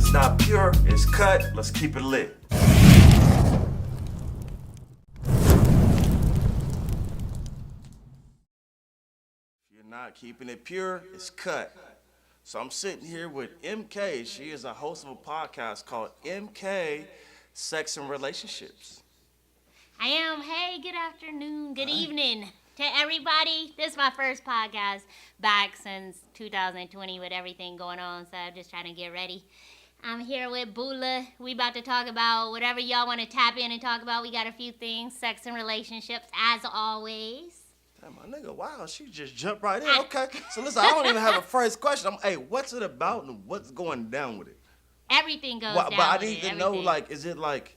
It's not pure, it's cut. Let's keep it lit. If you're not keeping it pure, it's cut. So I'm sitting here with Emm Kay. She is a host of a podcast called Emm Kay, Sex and Relationships. I am. Hey, good afternoon, good evening to everybody. This is my first podcast back since 2020 with everything going on, so I'm just trying to get ready. I'm here with Bula. We about to talk about whatever y'all want to tap in and talk about. We got a few things, sex and relationships, as always. Damn, my nigga, wow, she just jumped right in. Okay, so listen, I don't even have a first question. Hey, what's it about and what's going down with it? Everything goes down But I with need it, to know, everything. like, is it like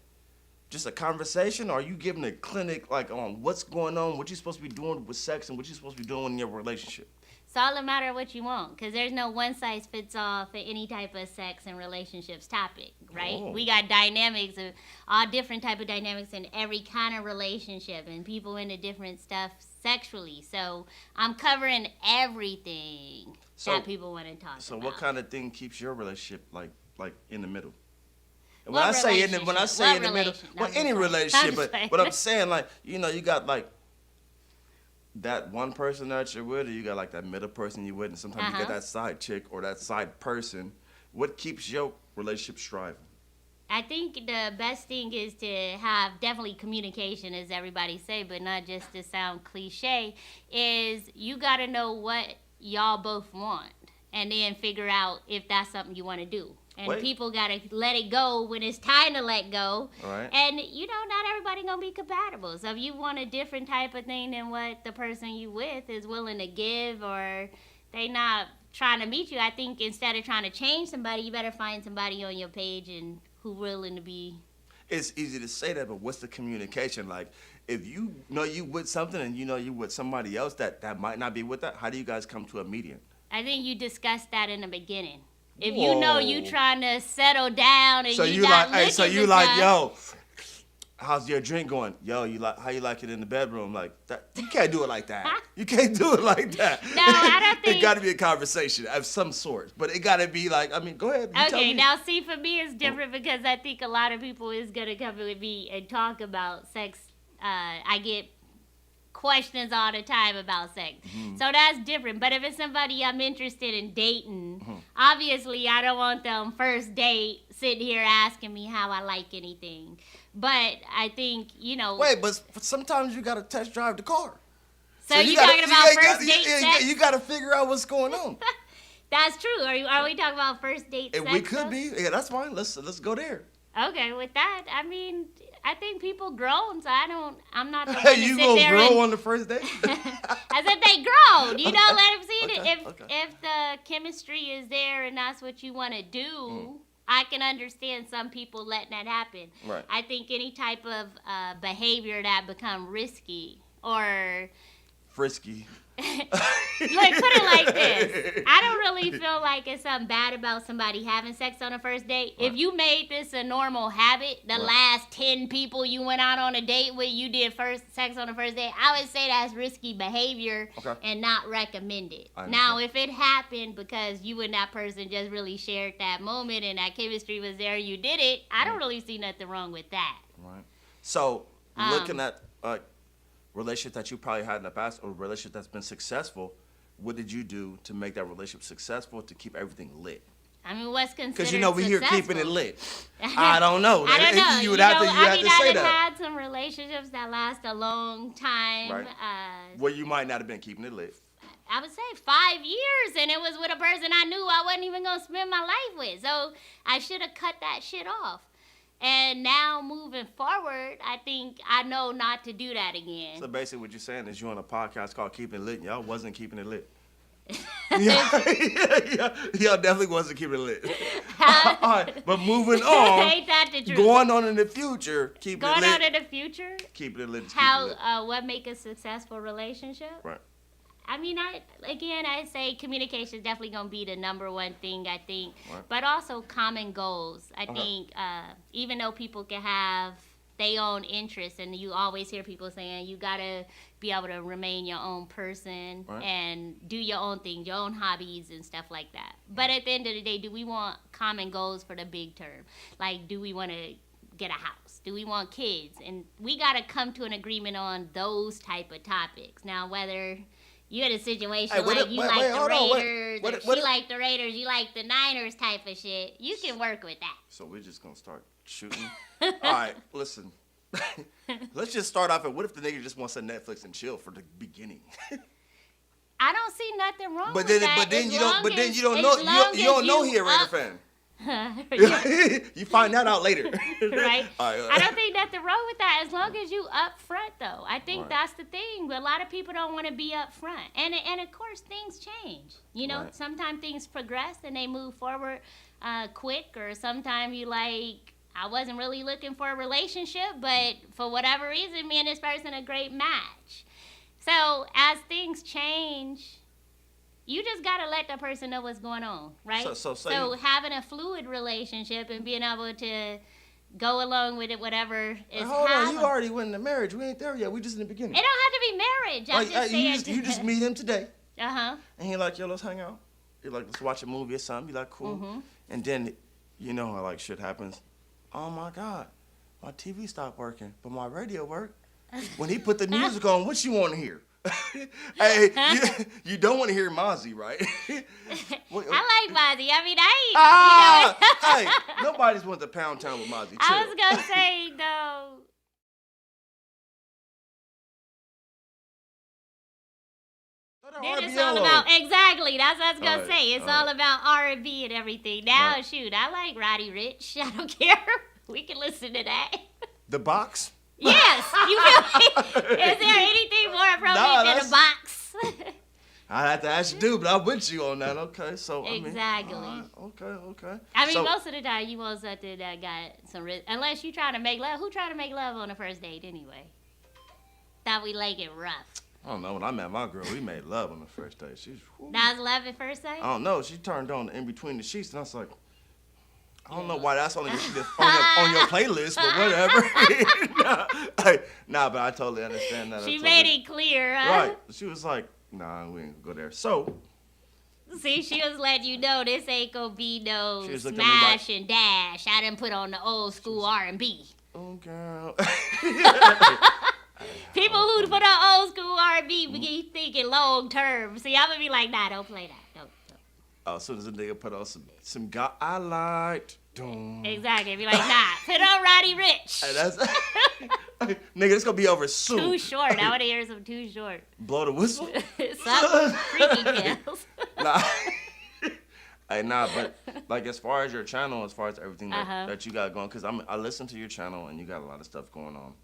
just a conversation, or are you giving a clinic, like, on what's going on, what you're supposed to be doing with sex, and what you're supposed to be doing in your relationship? It's all a matter of what you want, because there's no one-size-fits-all for any type of sex and relationships topic, right? Oh. We got dynamics of all different type of dynamics in every kind of relationship, and people into different stuff sexually. So I'm covering everything that people want to talk about. So what kind of thing keeps your relationship like in the middle? And What when I say in the relationship? middle, No, well, I'm any just relationship, playing. but I'm saying, like, you know, you got like that one person that you're with, or you got like that middle person you're with, and sometimes you get that side chick or that side person. What keeps your relationship striving? I think the best thing is to have definitely communication, as everybody say, but not just to sound cliche, is you got to know what y'all both want and then figure out if that's something you want to do. And people got to let it go when it's time to let go. All right. And, you know, not everybody going to be compatible. So if you want a different type of thing than what the person you with is willing to give, or they not trying to meet you, I think instead of trying to change somebody, you better find somebody on your page and who willing to be. It's easy to say that, but what's the communication? Like, if you know you with something and you know you with somebody else that might not be with that, how do you guys come to a median? I think you discussed that in the beginning. If you know you trying to settle down and so you you not like, hey, so looking you for like, stuff, yo, how's your drink going? Yo, you like how you like it in the bedroom? Like that, you can't do it like that. You can't do it like that. No, I don't think. It got to be a conversation of some sort, but it got to be like, I mean, go ahead. You tell Okay, me. now see, for me it's different because I think a lot of people is gonna come with me and talk about sex. I get questions all the time about sex, so that's different. But if it's somebody I'm interested in dating, obviously I don't want them first date sitting here asking me how I like anything. But I think, you know. Wait, but sometimes you got to test drive the car. So you talking about first date sex? You got to figure out what's going on. That's true. Are we talking about first date sex? We could be. Yeah, that's fine. Let's go there. Okay, with that, I mean, I think people grown, so I'm not the one to You sit gonna there grow on the first date? I said they grown. You know, let them see it. Okay. If the chemistry is there and that's what you want to do, I can understand some people letting that happen. Right. I think any type of behavior that become risky or Frisky. Look, put it like this. I don't really feel like it's something bad about somebody having sex on a first date. Right. If you made this a normal habit, the last 10 people you went out on a date with, you did first sex on the first date, I would say that's risky behavior and not recommended. Now, if it happened because you and that person just really shared that moment and that chemistry was there, you did it, I don't really see nothing wrong with that. Right. So, looking at relationship that you probably had in the past or a relationship that's been successful, what did you do to make that relationship successful to keep everything lit? I mean, what's considered Because, you know, we here successful? keeping it lit. I don't know. I don't know. You would have to say that. I've had some relationships that last a long time. Right. Where you might not have been keeping it lit. I would say 5 years, and it was with a person I knew I wasn't even going to spend my life with. So I should have cut that shit off. And now moving forward, I think I know not to do that again. So basically what you're saying is you're on a podcast called Keepin' It Lit, and y'all wasn't keeping it lit. Y'all definitely wasn't keeping it lit. All right, but moving on. Ain't that the truth? Going on in the future, keeping it lit. Going on in the future? Keeping it lit. What make a successful relationship? Right. I mean, I say communication is definitely going to be the number one thing, I think. Right. But also common goals. I think even though people can have their own interests, and you always hear people saying you gotta be able to remain your own person and do your own thing, your own hobbies and stuff like that. But at the end of the day, do we want common goals for the big term? Like, do we want to get a house? Do we want kids? And we gotta come to an agreement on those type of topics. Now, whether you in a situation you like the Raiders, you like the Niners type of shit, you can work with that. So we're just gonna start shooting. All right, listen. Let's just start off at what if the nigga just wants to Netflix and chill for the beginning? I don't see nothing wrong with that. But then you don't know he a Raider fan. You find that out later. Right? I don't think nothing wrong with that as long as you up front, though. I think that's the thing. But a lot of people don't want to be up front. And of course, things change. You know, sometimes things progress and they move forward quick, or sometimes you like, I wasn't really looking for a relationship, but for whatever reason, me and this person a great match. So as things change, you just gotta let the person know what's going on, right? So having a fluid relationship and being able to go along with it, whatever is hold happening. on, you already went into marriage. We ain't there yet. We just in the beginning. It don't have to be marriage. I'm just saying. You just meet him today. And you're like, yo, let's hang out. You're like, let's watch a movie or something. You're like, cool. Mm-hmm. And then, you know how like shit happens. Oh my God, my TV stopped working, but my radio worked. When he put the music on, what you want to hear? Hey, you don't want to hear Mozzie, right? I like Mozzie. I mean, I ain't, hey, nobody's went to Pound Town with Mozzie. I was going to say, though. Then it's all about, exactly, that's what I was going to say. It's all about R&B and everything. Now, shoot, I like Roddy Ricch. I don't care. We can listen to that. The Box? Yes. You feel me? Is there anything more appropriate than a box? I have to ask you, but I'm with you on that. Okay, so exactly. Okay. I mean, most of the time you want something that got some risk. Unless you trying to make love. Who trying to make love on the first date anyway? Thought we like it rough. I don't know. When I met my girl, we made love on the first date. That was love at first sight? I don't know. She turned on In Between the Sheets, and I was like, I don't know why that's only on your playlist, but whatever. Nah, but I totally understand that. She made it clear, huh? Right. She was like, nah, we ain't gonna go there. So. See, she was letting you know this ain't gonna be no smash and dash. I done put on the old school R&B. Oh, girl. People who put on old school R&B be thinking long term. See, I'm gonna be like, nah, don't play that. Don't. Oh, as soon as a nigga put on some guy I liked. Exactly. Be like, nah, put on Roddy Ricch. Hey, that's nigga, it's gonna be over soon. Too short. I want to hear some Too Short. Blow the whistle. Some freaky pills. Nah, but like as far as your channel, as far as everything that you got going, because I listen to your channel and you got a lot of stuff going on,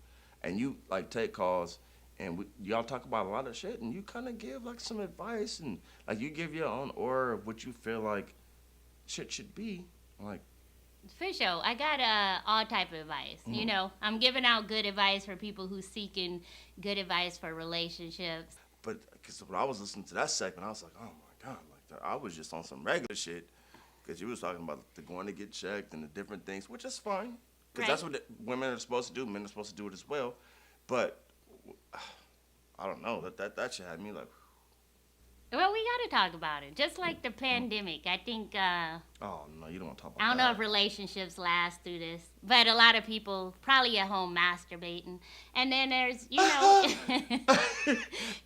and you like take calls. And y'all talk about a lot of shit, and you kind of give like some advice, and like you give your own aura of what you feel like shit should be, like. For sure, I got all type of advice. Mm-hmm. You know, I'm giving out good advice for people who's seeking good advice for relationships. But because when I was listening to that segment, I was like, oh my God, like I was just on some regular shit, because you was talking about the going to get checked and the different things, which is fine, because that's what women are supposed to do. Men are supposed to do it as well, but. I don't know, that shit had me like. Well, we gotta talk about it. Just like the pandemic, I think. Oh no, you don't want to talk about that. I don't know if relationships last through this, but a lot of people probably at home masturbating, and then there's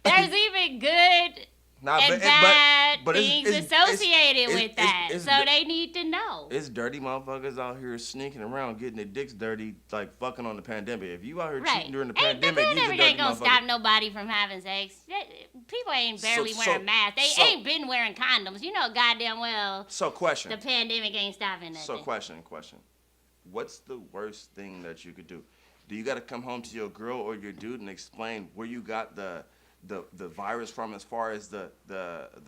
there's even good and bad things associated with that. So they need to know. It's dirty motherfuckers out here sneaking around, getting their dicks dirty, like fucking on the pandemic. If you out here cheating during the pandemic, the pandemic ain't gonna stop nobody from having sex. People ain't barely wearing masks. They ain't been wearing condoms. You know goddamn well. So question. The pandemic ain't stopping nothing. So question. What's the worst thing that you could do? Do you got to come home to your girl or your dude and explain where you got the virus from, as far as the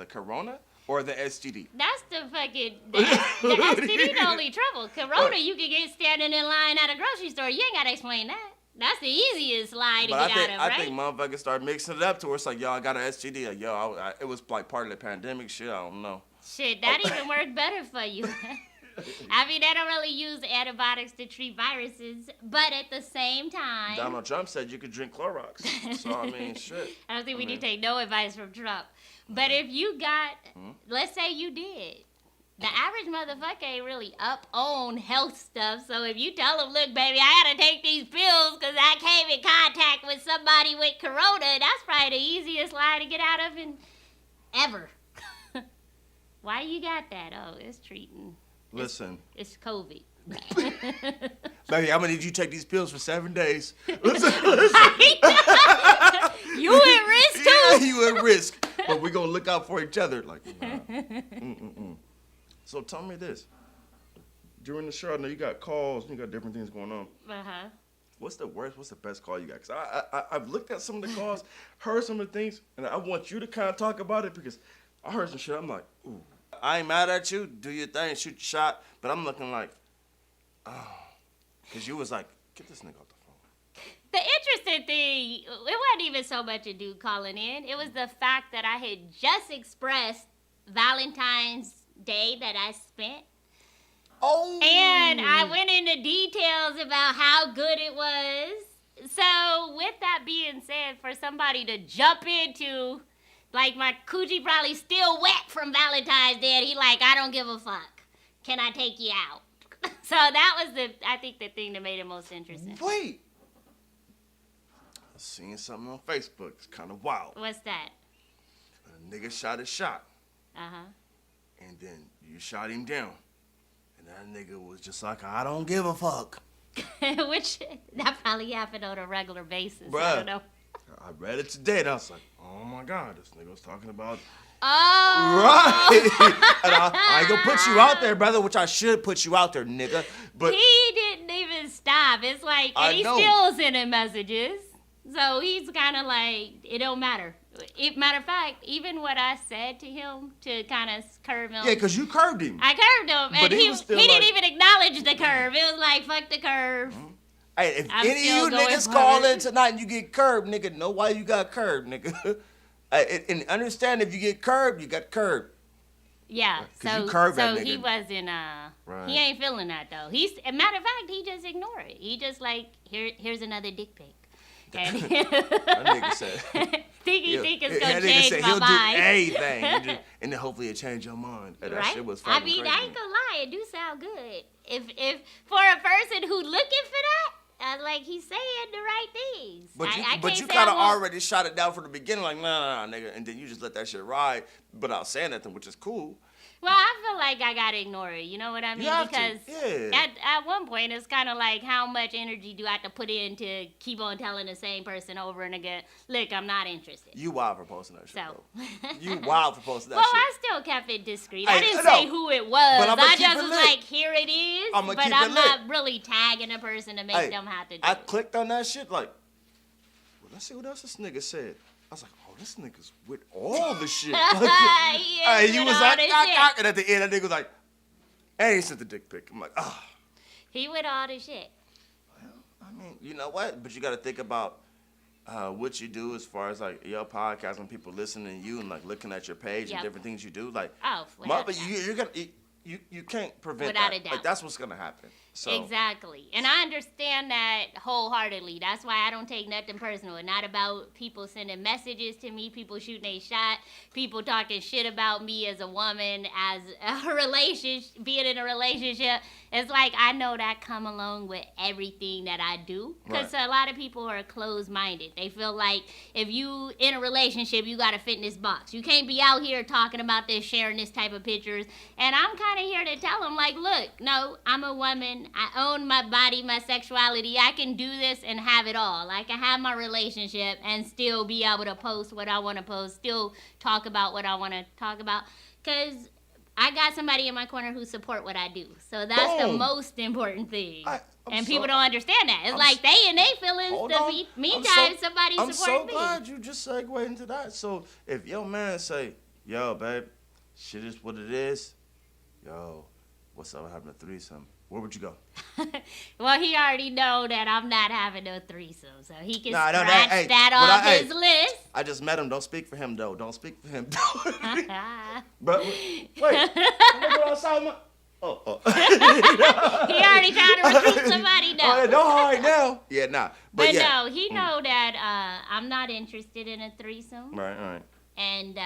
corona or the STD? That's the STD the only trouble. Corona you can get standing in line at a grocery store. You ain't gotta explain that. That's the easiest lie to get out of, right? I think motherfuckers start mixing it up to where it's like, yo, I got an STD. Like, yo, it was like part of the pandemic shit. I don't know. Shit, that even worked better for you. I mean, they don't really use antibiotics to treat viruses, but at the same time, Donald Trump said you could drink Clorox. So, I mean, shit. I don't think we need to take no advice from Trump. But if you got, let's say you did, the average motherfucker ain't really up on health stuff. So if you tell them, look, baby, I gotta take these pills because I came in contact with somebody with corona, that's probably the easiest lie to get out of ever. Why you got that? Oh, it's treating. Listen. It's COVID. Baby, I'm gonna need you to take these pills for 7 days. Listen. You at risk too. Yeah, you at risk. But we're gonna look out for each other. Like, nah. So tell me this. During the show, I know you got calls, you got different things going on. Uh-huh. What's the worst, what's the best call you got? Because I've looked at some of the calls, heard some of the things, and I want you to kind of talk about it because I heard some shit. I'm like, ooh. I ain't mad at you. Do your thing, shoot your shot. But I'm looking like, oh. Because you was like, get this nigga off the phone. The interesting thing, it wasn't even so much a dude calling in. It was the fact that I had just expressed Valentine's Day that I spent. Oh. And I went into details about how good it was. So with that being said, for somebody to jump into, like, my coochie probably still wet from Valentine's Day, and he like, I don't give a fuck. Can I take you out? So that was I think the thing that made it most interesting. Wait. I seen something on Facebook. It's kind of wild. What's that? A nigga shot his shot. Uh-huh. And then you shot him down. And that nigga was just like, I don't give a fuck. Which, that probably happened on a regular basis. Bruh, I don't know. I read it today and I was like, oh my God, this nigga was talking about... Oh! Right! And I ain't gonna put you out there, brother, which I should put you out there, nigga. But he didn't even stop. It's like, and he's still sending messages. So he's kind of like, it don't matter. Matter of fact, even what I said to him to kind of curve him. Yeah, because you curved him. I curved him. And but he didn't even acknowledge the curve. It was like, fuck the curve. Mm-hmm. Hey, if I'm any of you niggas call in tonight and you get curved, nigga, know why you got curved, nigga. And understand if you get curved, you got curved. Yeah, so you curved that nigga. He wasn't, right. He ain't feeling that, though. Matter of fact, he just ignored it. He just like, here's another dick pic. And that nigga said, think it's gonna that change said, my he'll mind. do anything, and then hopefully it'll change your mind. And that shit was fucking I mean, crazy. I ain't gonna lie, it do sound good. If for a person who looking for that, like he's saying the right things. But you kind of already shot it down from the beginning, like nah, nigga, and then you just let that shit ride without saying nothing, which is cool. Well, I feel like I gotta ignore it. You know what I mean? Because at one point, it's kind of like, how much energy do I have to put in to keep on telling the same person over and again, look, I'm not interested. You wild for posting that shit, so. You wild for posting that shit. Well, I still kept it discreet. I didn't say who it was. I just was like, here it is. But I'm not really tagging a person to make them have to do it. I clicked on that shit like, well, let's see what else this nigga said. I was like, oh, this nigga's with all the shit. Like, he was like, and at the end, that nigga was like, and he sent the dick pic. I'm like, ah. Oh. He with all the shit. Well, I mean, you know what? But you got to think about what you do as far as like your podcast and people listening to you and like looking at your page and different things you do. Like, but you're gonna. You can't prevent without that. a doubt. Like, that's what's gonna happen. So. Exactly. And I understand that wholeheartedly. That's why I don't take nothing personal. It's not about people sending messages to me, people shooting a shot, people talking shit about me as a woman, as a relationship, being in a relationship. It's like, I know that come along with everything that I do. Because a lot of people are closed-minded. They feel like if you in a relationship, you got to fit in this box. You can't be out here talking about this, sharing this type of pictures. And I'm kind of here to tell them, like, look, no, I'm a woman. I own my body, my sexuality. I can do this and have it all. I can have my relationship and still be able to post what I want to post, still talk about what I want to talk about. Because I got somebody in my corner who support what I do. So that's the most important thing. And people don't understand that. It's like they in their feelings. Meantime, somebody supporting me. I'm so glad you just segued into that. So if your man say, yo, babe, shit is what it is. Yo, what's up having a threesome? Where would you go? Well, he already know that I'm not having no threesome, so he can scratch that off his list. I just met him. Don't speak for him, though. Don't speak for him, though. But wait, I'm gonna go outside. Oh. He already trying to recruit somebody now. Oh, yeah, don't hide now. Yeah, nah. But yeah. no, he know that I'm not interested in a threesome. Right. And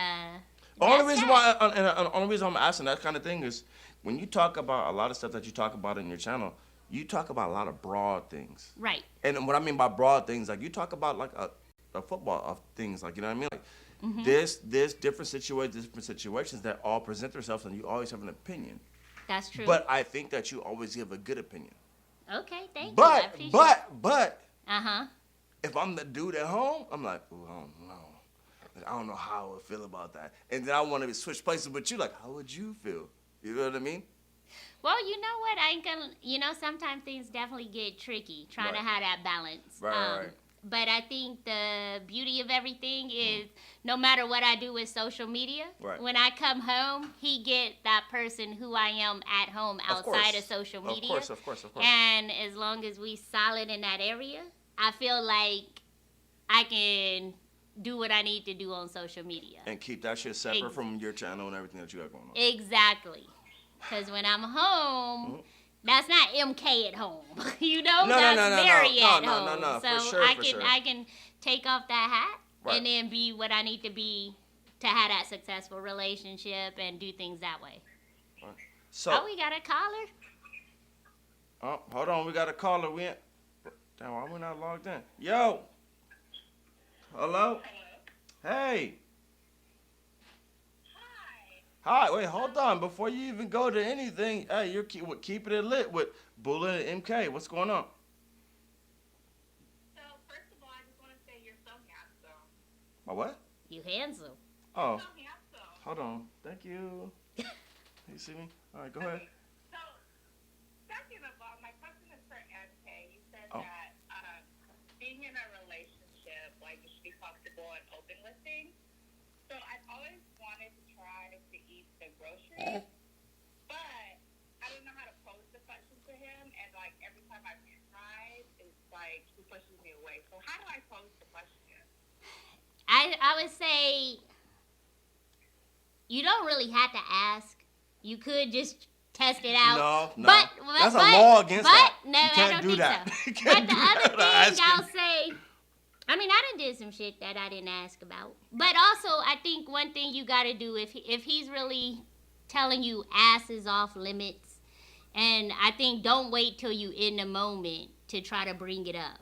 only reason I'm asking that kind of thing is when you talk about a lot of stuff that you talk about in your channel, you talk about a lot of broad things. Right. And what I mean by broad things, like you talk about like a football of things, like, you know what I mean? Like there's different situations that all present themselves, and you always have an opinion. That's true. But I think that you always give a good opinion. Okay, thank you. I appreciate it. But if I'm the dude at home, I'm like, ooh, I don't know. I don't know how I would feel about that. And then I want to switch places with you. Like, how would you feel? You know what I mean? Well, you know what? I ain't gonna. Sometimes things definitely get tricky trying to have that balance. Right. But I think the beauty of everything is no matter what I do with social media, when I come home, he get that person who I am at home outside of social media. Of course. And as long as we solid in that area, I feel like I can do what I need to do on social media. And keep that shit separate from your channel and everything that you got going on. Exactly. Because when I'm home... That's not Emm Kay at home, No, that's Mary at home. No, so for sure, I can take off that hat and then be what I need to be to have that successful relationship and do things that way. Right. So, we got a caller. Oh, hold on, we got a caller. Damn, why we not logged in? Yo. Hello. Hey. Hi, wait, hold on. Before you even go to anything, hey, you're Keepin' It Lit with Bula and Emm Kay. What's going on? So, first of all, I just want to say you're so handsome. My what? You handsome. Oh. You're so handsome. Hold on. Thank you. You see me? All right, go ahead. So, second of all, my question is for Emm Kay. You said that being in a relationship, like, you should be comfortable and open with things. So, I've always wanted to try to eat the groceries, but I don't know how to pose the question to him, and like every time I've tried, it's like he pushes me away. So how do I pose the question? I would say you don't really have to ask. You could just test it out. No. That's a law against that. No, you can't I don't do think that. so. You can't But the do other that. thing I'll say, I mean, I done did some shit that I didn't ask about. But also, I think one thing you got to do, if he's really telling you ass is off limits, and I think don't wait till you in the moment to try to bring it up.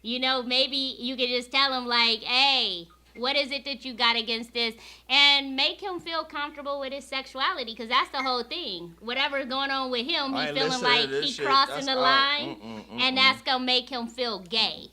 Maybe you could just tell him, like, hey, what is it that you got against this? And make him feel comfortable with his sexuality, because that's the whole thing. Whatever's going on with him, he's feeling like he's crossing the line, and that's going to make him feel gay.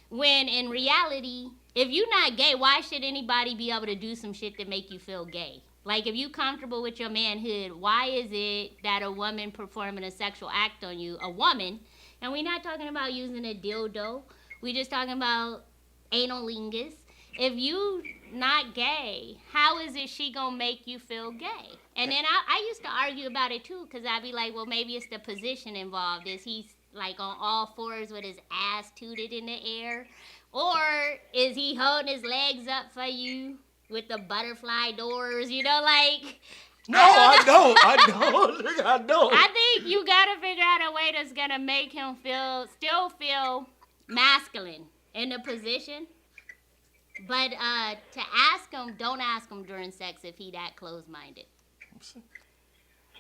When in reality, if you're not gay, why should anybody be able to do some shit that make you feel gay? Like, if you comfortable with your manhood, why is it that a woman performing a sexual act on you, a woman, and we're not talking about using a dildo, we're just talking about analingus. If you not gay, how is it she gonna make you feel gay? And then I used to argue about it too, because I'd be like, well, maybe it's the position involved. Is he like on all fours with his ass tooted in the air? Or is he holding his legs up for you with the butterfly doors? Like... No, I don't. I think you gotta figure out a way that's gonna make him still feel masculine in the position. But to ask him, don't ask him during sex if he that closed-minded. Well,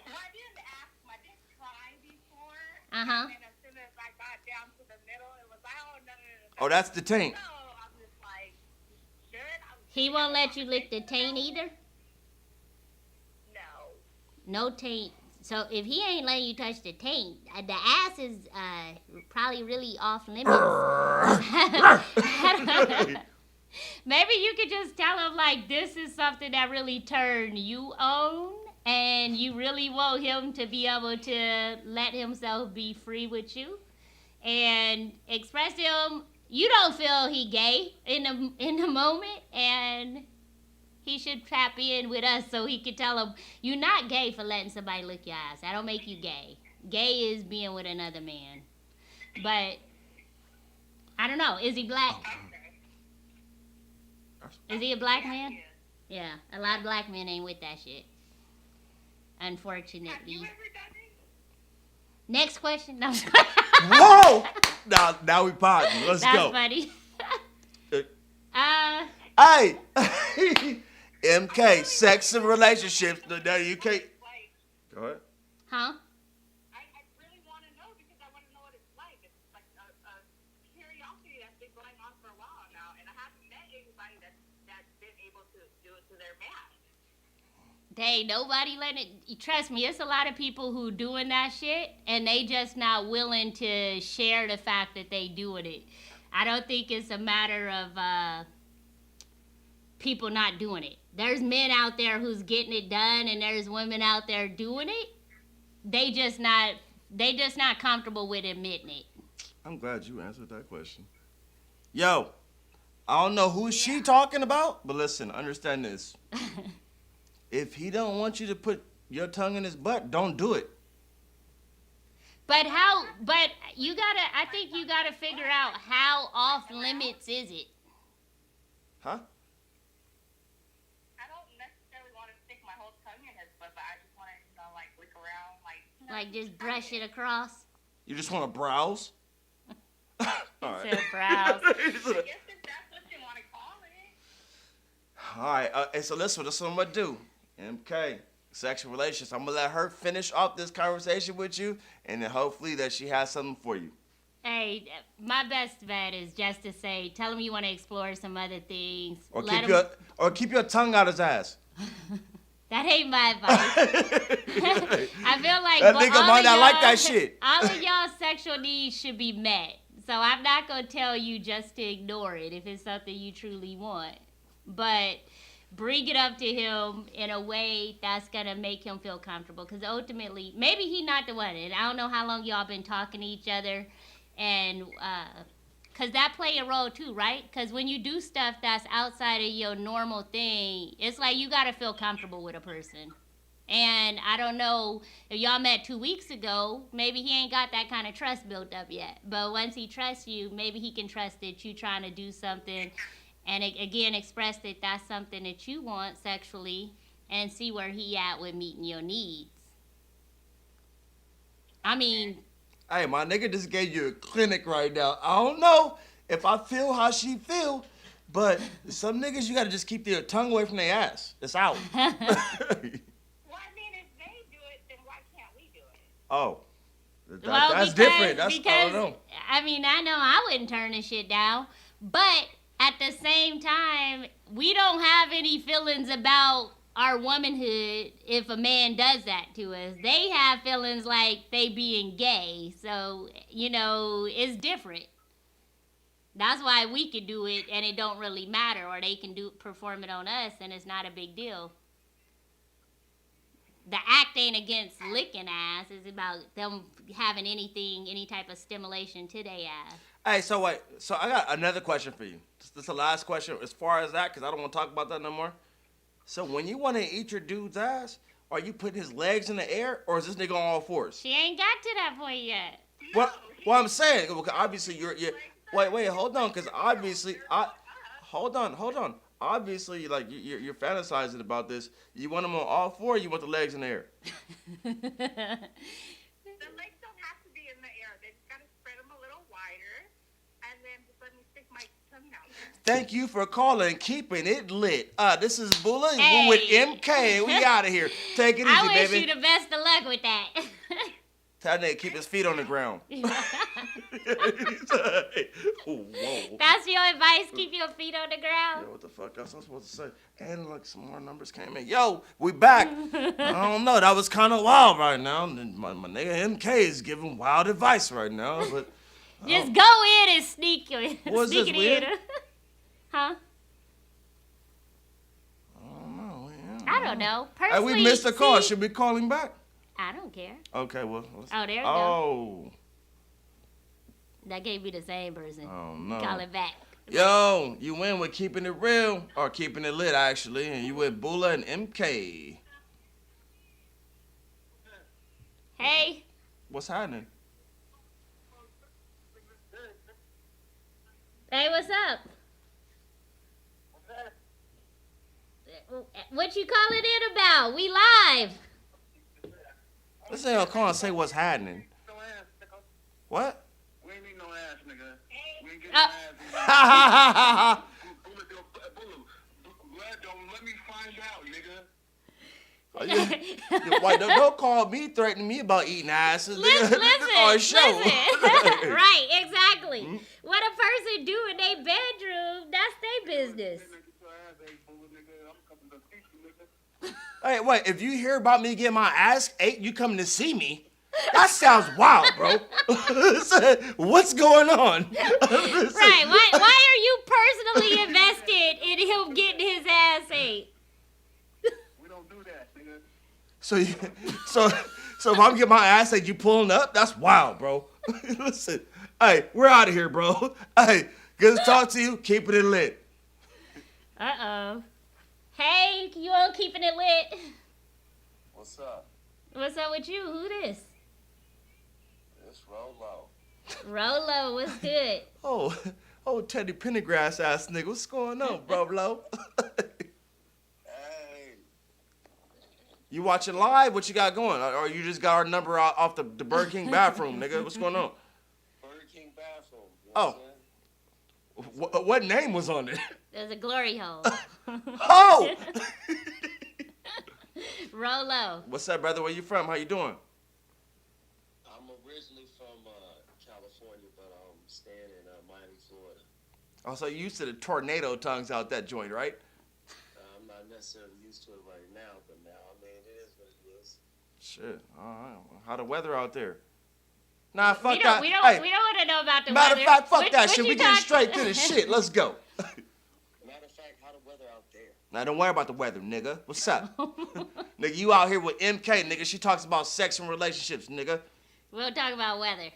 I didn't ask him. I did try before. Uh-huh. And as soon as I got down to the middle, it was like, oh, no. Oh, that's the taint. No, I'm just like, He won't let you lick the taint either? No. No taint. So if he ain't letting you touch the taint, the ass is probably really off limits. Maybe you could just tell him, like, this is something that really turned you on, and you really want him to be able to let himself be free with you, and express to him you don't feel he gay in the moment, and he should tap in with us so he can tell him you're not gay for letting somebody lick your ass. That don't make you gay. Gay is being with another man. But I don't know. Is he black? Is he a black man? Yeah, a lot of black men ain't with that shit. Unfortunately. Have you ever done it? Next question. No. Whoa! Now we potting. Let's That's go. funny. Hey, MK, sex and relationships. No, you can't. Go ahead. Huh? I really want to know because I want to know what it's like. It's like a curiosity that's been going on for a while now, and I haven't met anybody that's been able to do it to their man. They nobody letting it. Trust me, it's a lot of people who doing that shit, and they just not willing to share the fact that they doing it. I don't think it's a matter of people not doing it. There's men out there who's getting it done, and there's women out there doing it. They just not comfortable with admitting it. I'm glad you answered that question. Yo, I don't know who she talking about, but listen, understand this. If he don't want you to put your tongue in his butt, don't do it. But you gotta. I think you gotta figure out how off limits is it. Huh? I don't necessarily want to stick my whole tongue in his butt, but I just want to, like, lick around, Like just brush it across. You just want to browse? All right. It's a browse. I guess if that's what you want to call it. All right. And so listen, this is what I'm gonna do. MK, sexual relations. I'm gonna let her finish off this conversation with you, and then hopefully that she has something for you. Hey, my best bet is just to say, tell him you want to explore some other things. Or keep your tongue out his ass. That ain't my advice. I feel like that nigga might not like that shit. All of y'all sexual needs should be met. So I'm not gonna tell you just to ignore it if it's something you truly want. But bring it up to him in a way that's gonna make him feel comfortable. Because ultimately, maybe he not the one. And I don't know how long y'all been talking to each other. And because that play a role too, right? Because when you do stuff that's outside of your normal thing, it's like you got to feel comfortable with a person. And I don't know, if y'all met 2 weeks ago, maybe he ain't got that kind of trust built up yet. But once he trusts you, maybe he can trust that you trying to do something and again express that that's something that you want sexually and see where he at with meeting your needs. I mean... Hey, my nigga just gave you a clinic right now. I don't know if I feel how she feel, but some niggas, you got to just keep their tongue away from their ass. It's out. Well, I mean, if they do it, then why can't we do it? Oh. That's different. I don't know. I mean, I know I wouldn't turn this shit down, but at the same time, we don't have any feelings about our womanhood if a man does that to us. They have feelings like they being gay. So, it's different. That's why we could do it and it don't really matter, or they can perform it on us and it's not a big deal. The act ain't against licking ass. It's about them having any type of stimulation to their ass. Hey, so wait. So I got another question for you. This is the last question as far as that, because I don't want to talk about that no more. So when you want to eat your dude's ass, are you putting his legs in the air, or is this nigga on all fours? She ain't got to that point yet. What I'm saying, obviously you're wait, hold on, because obviously hold on. Obviously, like you're fantasizing about this. You want him on all four, or you want the legs in the air? The legs don't have to be in the air. They just gotta spread them a little wider, and then just let me stick my tongue out. Thank you for calling Keepin' It Lit. This is Bula and Hey. we're with Emm Kay. We out of here. Take it easy, I wish baby. you the best of luck with that. Tell that nigga keep his feet on the ground. Whoa. That's your advice? Keep your feet on the ground? Yo, what the fuck else I'm supposed to say? And look, some more numbers came in. Yo, we back. I don't know. That was kind of wild right now. My nigga Emm Kay is giving wild advice right now. But Just go in and sneak it. Was Sneak this it weird? in. Huh? I don't know. I don't know. Hey, Personally, we missed a call. see, Should we call him back? I don't care. Okay, well. Oh, there you go. Oh. That gave me the same person. Oh, no. Call it back. Yo, you win with Keeping It Real, or Keeping It Lit, actually, and you with Bula and Emm Kay. Hey. What's happening? Hey, what's up? What you calling in about? We live. Let's say I'll call and say what's happening. So Don't let me find out, nigga. Why don't call me threatening me about eating asses. Listen. Show. Right, exactly. Mm-hmm. What a person do in their bedroom, that's their business. Hey, wait, if you hear about me getting my ass ate, you coming to see me? That sounds wild, bro. What's going on? Right, why are you personally invested in him getting his ass ate? We don't do that, nigga. So if I'm getting my ass ate, you pulling up? That's wild, bro. Listen, hey, we're out of here, bro. Hey, good to talk to you. Keeping it lit. Uh-oh. Hey, you all keeping it lit? What's up? What's up with you? Who this? It's Rolo. Rolo, what's good? Oh, Teddy Pendergrass ass nigga. What's going on, bro, Lo? Hey. You watching live? What you got going? Or you just got our number off the Burger King bathroom, nigga? What's going on? Burger King bathroom. You know what name was on it? There's a glory hole. Oh! Rolo. What's up, brother? Where you from? How you doing? I'm originally from California, but I'm staying in Miami, Florida. Oh, so you used to the tornado tongues out that joint, right? I'm not necessarily used to it right now, but now, I mean, it is what it is. Shit. All right. How the weather out there? Nah, fuck we that. We don't want to know about the matter weather. Matter of fact, fuck that shit. We getting straight to the shit. Let's go. Matter of fact, how the weather out there? Now, don't worry about the weather, nigga. What's up? Nigga, you out here with Emm Kay, nigga. She talks about sex and relationships, nigga. We'll talk about weather.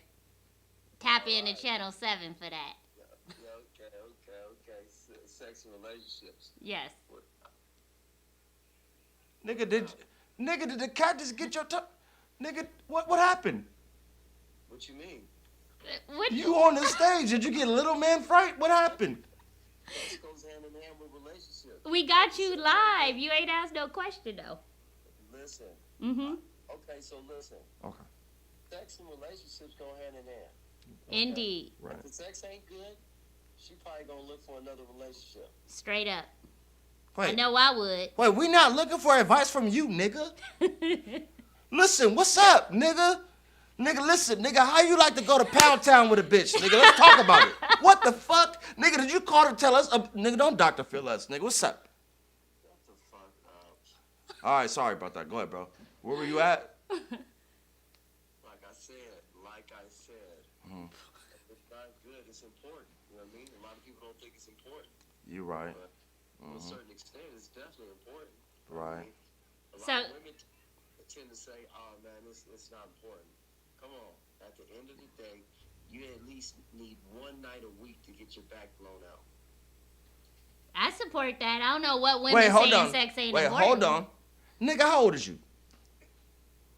Tap in to Channel 7 for that. Yeah, okay. Sex and relationships. Yes. Nigga, did the cat just get your tongue? Nigga, what happened? What you mean? You on the stage. Did you get little man fright? What happened? This goes hand in hand with relationships. We got you live. You ain't asked no question, though. Listen. Mm-hmm. Okay, so listen. Okay. Sex and relationships go hand in hand. Okay? Indeed. Right. If the sex ain't good, she probably gonna look for another relationship. Straight up. Wait. I know I would. Wait, we not looking for advice from you, nigga. Listen, what's up, nigga? Nigga, listen, nigga, how you like to go to Pound Town with a bitch, nigga? Let's talk about it. What the fuck? Nigga, did you call to tell us? Nigga, don't Dr. Phil us, nigga. What's up? Shut the fuck up. All right, sorry about that. Go ahead, bro. Where were you at? Like I said. Mm-hmm. If it's not good, it's important. You know what I mean? A lot of people don't think it's important. You right. But to a certain extent, it's definitely important. Right. A lot of women tend to say, oh, man, it's not important. Come on. At the end of the day, you at least need one night a week to get your back blown out. I support that. I don't know what women saying sex ain't important. Wait, hold on. Nigga, how old is you?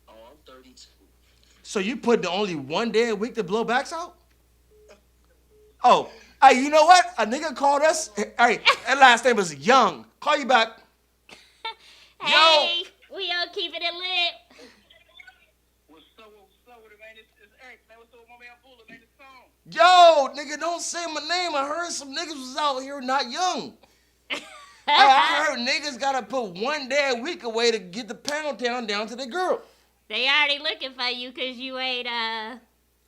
Oh, I'm 32. So you put the only one day a week to blow backs out? Oh, hey, you know what? A nigga called us. Hey, that last name was Young. Call you back. Hey, we all keeping it lit. What's up with it, man? It's Eric, man. What's up with my man Bula, man? It's song. Yo, nigga, don't say my name. I heard some niggas was out here not young. I heard niggas gotta put one day a week away to get the Pound Town down to the girl. They already looking for you because you ain't,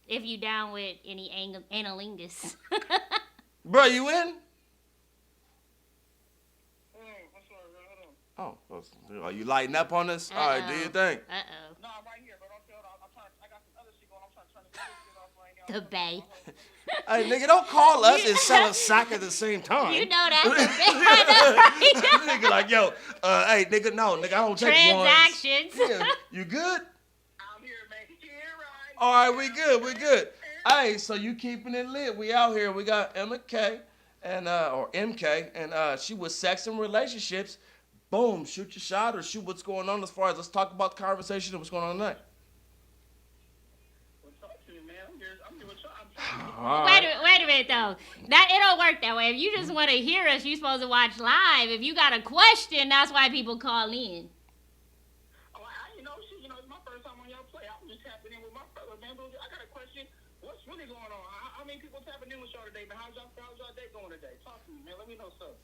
if you down with any analingus. Bro, you in? Oh, are you lighting up on us? All right, do your thing. Uh-oh. No, I'm right here, but I got some other shit going. I'm trying to turn this off right now. The bay. Hey, nigga, don't call us and sell a sock at the same time. You know that's the bay. I know, right? Nigga like, yo, hey, nigga, no, nigga, I don't take transactions. Yeah, you good? I'm here, man. You're right. All right, we good. Hey, so you keeping it lit. We out here. We got Emm Kay and or Emm Kay, and she was sex and relationships. Boom, shoot your shot or shoot what's going on as far as let's talk about the conversation and what's going on tonight. Well, talk to me, man. I'm here with All Wait right. a minute though. It don't work that way. If you just want to hear us, you're supposed to watch live. If you got a question, that's why people call in. Oh, it's my first time on y'all play. I was just tapping in with my brother, man. But I got a question. What's really going on? I many people tapping in with y'all today, man? How's y'all day going today? Talk to me, man. Let me know something.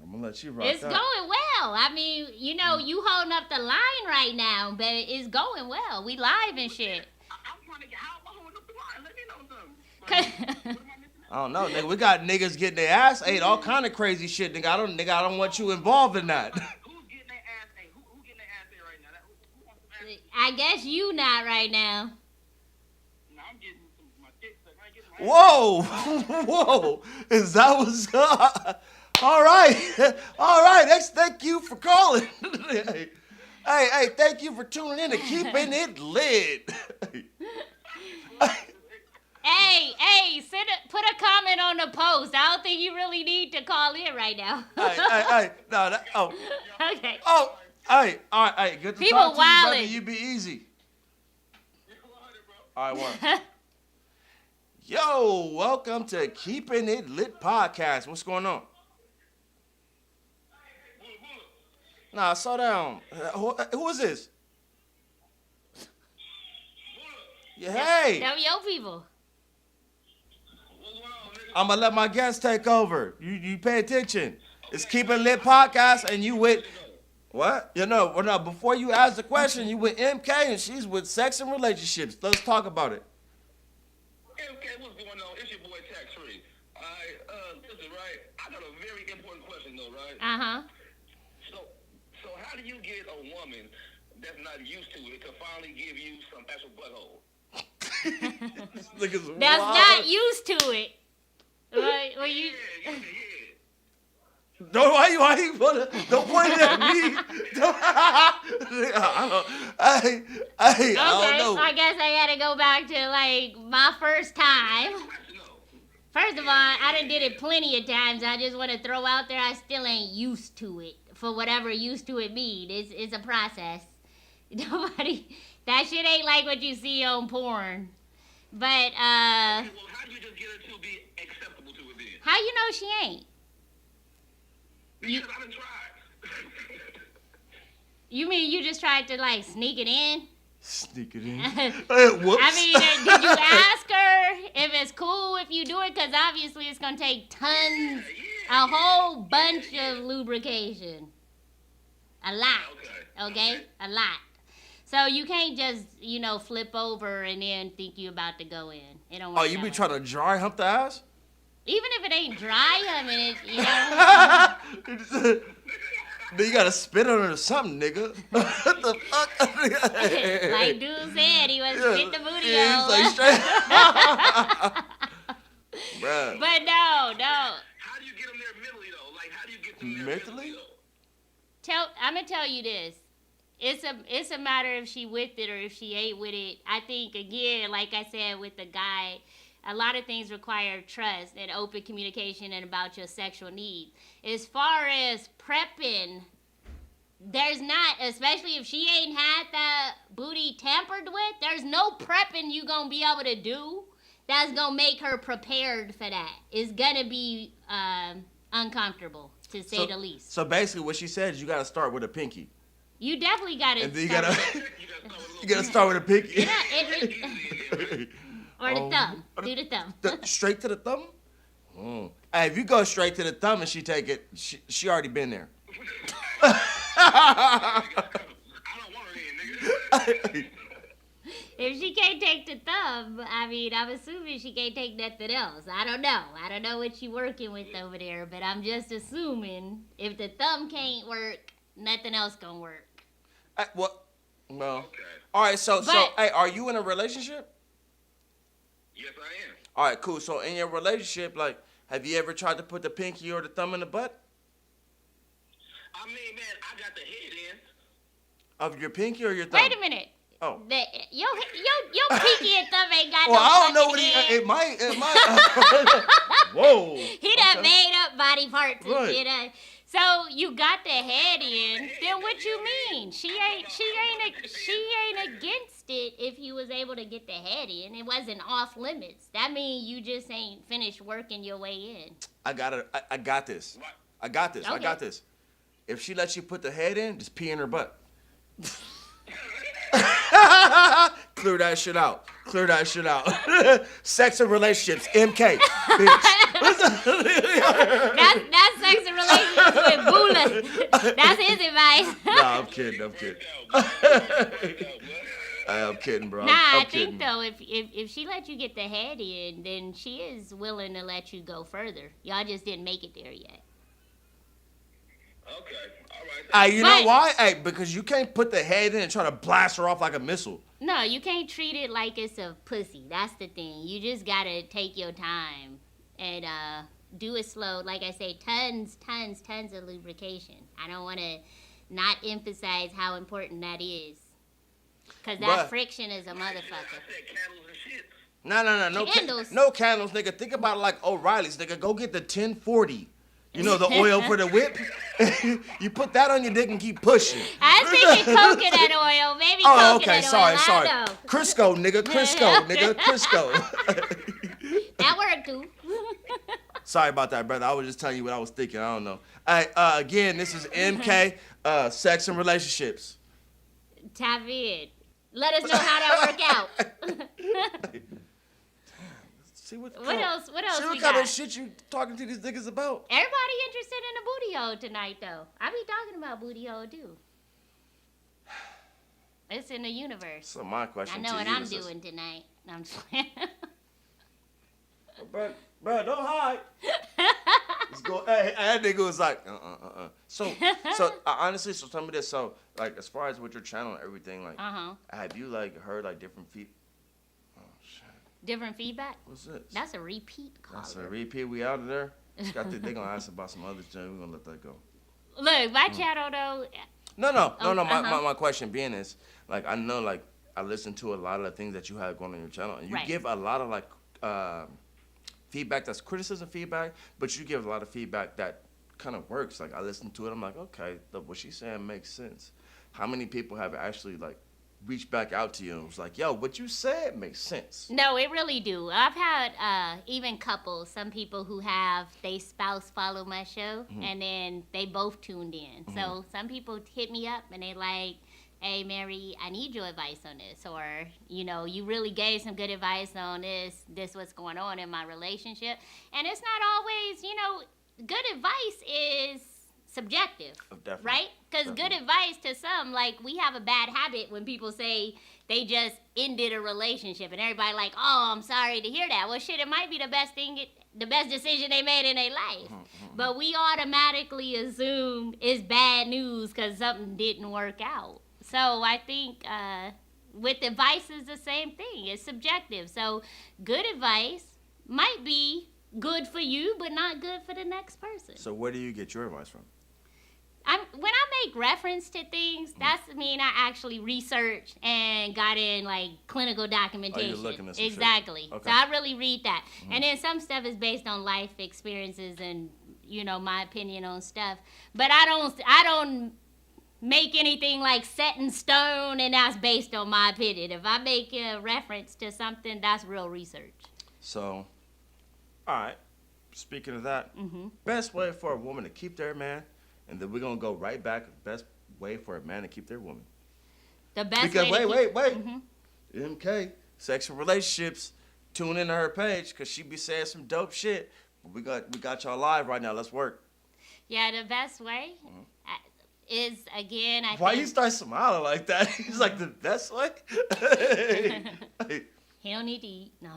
I'm gonna let you rock It's that. going well. I mean, you holding up the line right now, but it's going well. We live and shit. I'm trying to get how am I holding up the line? Let me know something. What am I missing? I don't know, nigga. We got niggas getting their ass ate, all kind of crazy shit, nigga. I don't want you involved in that. Who's getting their ass ate? Who getting their ass ate right now? Who wants some ass? I guess you not right now. No, I'm getting my dick sucked. I ain't getting my ass. Whoa. Is that what's up? All right. Thank you for calling. Hey, thank you for tuning in to Keepin It Lit. Hey, put a comment on the post. I don't think you really need to call in right now. Hey, no, Okay. Oh, hey, all right, good to People talk to you, wildin'. brother. You be easy. All right, one. Yo, welcome to Keepin It Lit podcast. What's going on? Nah, slow down. Who is this? Yeah, hey. Them your people. I'm gonna let my guests take over. You pay attention. It's Keepin' It Lit podcast, and you with what? No. Before you ask the question, you with Emm Kay, and she's with sex and relationships. Let's talk about it. Emm Kay, what's going on? It's your boy Tax Free. Listen, right? I got a very important question, though, right? Uh-huh. So how do you get a woman that's not used to it to finally give you some actual butthole? This nigga's That's wild. not used to it. Right? Well, you. Yeah. Don't why you don't point it at me. I don't know. So I guess I gotta go back to like my first time. First of all, I done did it plenty of times. I just want to throw out there, I still ain't used to it. For whatever used to it mean, it's a process. That shit ain't like what you see on porn. But Well, how do you just get her to be acceptable to it then? how you know she ain't? Because I done tried. You mean you just tried to like sneak it in? Sneak it in. I Whoops. mean, did you ask her if it's cool if you do it? Because obviously it's going to take tons, a whole bunch of lubrication. A lot. Okay? A lot. So you can't just, flip over and then think you about to go in. It don't work. Oh, you that be way. trying to dry hump the ass? Even if it ain't dry, I mean, Then you gotta spit on it or something, nigga. What the fuck? like dude said, he was spit the booty yeah, hole. he's like straight. Bruh. But no. How do you get them there mentally, though? Like, how do you get them there Mentally? though? I'm gonna tell you this. It's a matter if she with it or if she ain't with it. I think again, like I said with the guy, a lot of things require trust and open communication and about your sexual needs. As far as prepping, there's not, especially if she ain't had that booty tampered with, there's no prepping you gonna be able to do that's gonna make her prepared for that. It's gonna be uncomfortable, to say the least. So basically what she said is you gotta start with a pinky. You definitely gotta And then you start gotta you gotta start with a pinky. or the thumb. Do the thumb. Straight to the thumb? Hey, if you go straight to the thumb and she take it, she already been there. I don't want her in, nigga. If she can't take the thumb, I mean, I'm assuming she can't take nothing else. I don't know what she working with over there, but I'm just assuming if the thumb can't work, nothing else gonna work. Well, Okay. all right. So, But- hey, are you in a relationship? Yes, I am. All right, cool. So, in your relationship, like, have you ever tried to put the pinky or the thumb in the butt I mean, man, I got the head in. of your pinky or your thumb? Wait a minute. Oh. Your pinky and thumb ain't got Well, no I don't know fucking what head. it might. Whoa. He done made up body parts and Right. shit. So you got the head in. Then what you mean? She ain't against it if you was able to get the head in. It wasn't off limits. That means you just ain't finished working your way in. I got this. I got this. I got Okay. this. If she lets you put the head in, just pee in her butt. Clear that shit out. Clear that shit out. Sex and relationships. MK. Bitch. That's sex and relationships with Bula. That's his advice. Nah, I'm kidding. I'm kidding, bro. Nah, I'm I kidding. think though, if she let you get the head in, then she is willing to let you go further. Y'all just didn't make it there yet. Okay, all right. You know why? Hey, because you can't put the head in and try to blast her off like a missile. No, you can't treat it like it's a pussy. That's the thing. You just gotta take your time and do it slow. Like I say, tons of lubrication. I don't want to not emphasize how important that is. Because that friction is a motherfucker. No Candles. No candles, nigga. Think about it like O'Reilly's, nigga. Go get the 1040. You know, the oil for the whip? You put that on your dick and keep pushing. I was thinking coconut oil. Maybe Oh, coconut okay. oil. Sorry. I know. Crisco, nigga. Crisco. That worked too. Sorry about that, brother. I was just telling you what I was thinking. I don't know. All right, again, this is MK, Sex and Relationships. Tap in. Let us know how that work out. See what What else See we what kind got? of shit you talking to these niggas about? Everybody interested in the booty hole tonight, though. I be talking about booty hole, too. It's in the universe. So my question I know to what you I'm is doing tonight. I'm just playing. Bro, don't hide. Let's go. Hey, that nigga was like, So honestly, so tell me this. So, like, as far as with your channel and everything, like, have you like heard like different feet? Oh shit. Different feedback? What's this? That's a repeat caller. That's a repeat. We out of there. They gonna ask about some other shit. We gonna let that go. Look, my channel though. No. My question being is, like, I know, like, I listen to a lot of the things that you have going on your channel, and you give a lot of like feedback that's criticism feedback, but you give a lot of feedback that kind of works. Like, I listen to it, I'm like, okay, what she's saying makes sense. How many people have actually like reached back out to you and was like, yo, what you said makes sense? No, it really do. I've had even couples, some people who have their spouse follow my show, and then they both tuned in. So some people hit me up and they like, hey, Mary, I need your advice on this. Or, you know, you really gave some good advice on this what's going on in my relationship. And it's not always, you know, good advice is subjective, right? Because good advice to some, like, we have a bad habit when people say they just ended a relationship and everybody like, oh, I'm sorry to hear that. Well, shit, it might be the best decision they made in their life. But we automatically assume it's bad news because something didn't work out. So I think with advice is the same thing. It's subjective. So good advice might be good for you, but not good for the next person. So where do you get your advice from? When I make reference to things, that's mean I actually researched and got in like clinical documentation. Oh, you're looking at some exactly. shit. Okay. So I really read that. And then some stuff is based on life experiences and, you know, my opinion on stuff. But I don't make anything like set in stone and that's based on my opinion. If I make a reference to something, that's real research. So, all right. Speaking of that, best way for a woman to keep their man, and then we're gonna go right back. Best way for a man to keep their woman. The best because way wait. MK, sexual relationships. Tune into her page because she be saying some dope shit. We got y'all live right now. Let's work. Yeah, the best way is, again, Why you start smiling like that? He's like, the best way? He don't need to eat. No.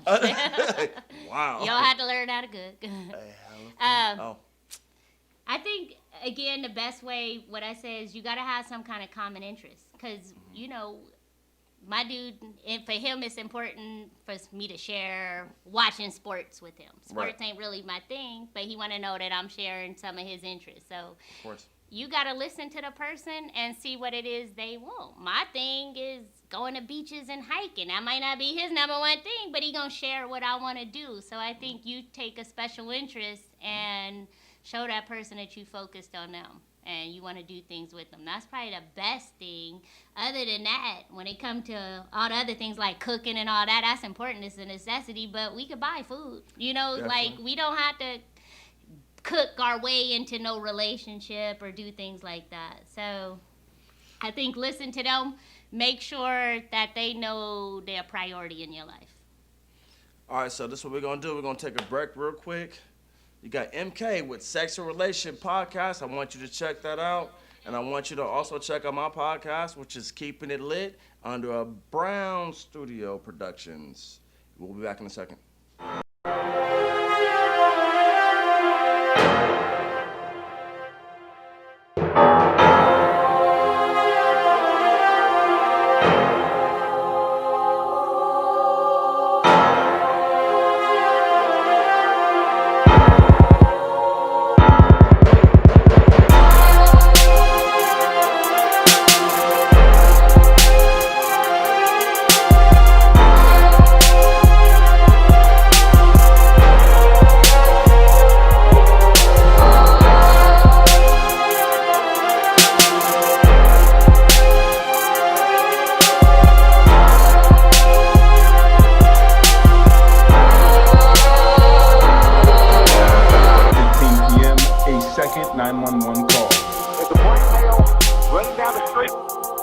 Wow. Y'all had to learn how to cook. Oh. I think, again, the best way, what I say is you got to have some kind of common interest. Because, you know, my dude, and for him, it's important for me to share watching sports with him. Sports ain't really my thing, but he want to know that I'm sharing some of his interests. So, Of course. You got to listen to the person and see what it is they want. My thing is going to beaches and hiking. That might not be his number one thing, but he going to share what I want to do. So I think you take a special interest and show that person that you focused on them and you want to do things with them. That's probably the best thing. Other than that, when it comes to all the other things like cooking and all that, that's important. It's a necessity, but we could buy food. You know, Definitely. like we don't have to cook our way into no relationship or do things like that. So I think listen to them, make sure that they know their priority in your life. All right, so this is what we're going to do. We're going to take a break real quick. You got Emm Kay with Sex and Relationship Podcast. I want you to check that out. And I want you to also check out my podcast, which is Keepin It Lit, under a Brown Studio Productions. We'll be back in a second.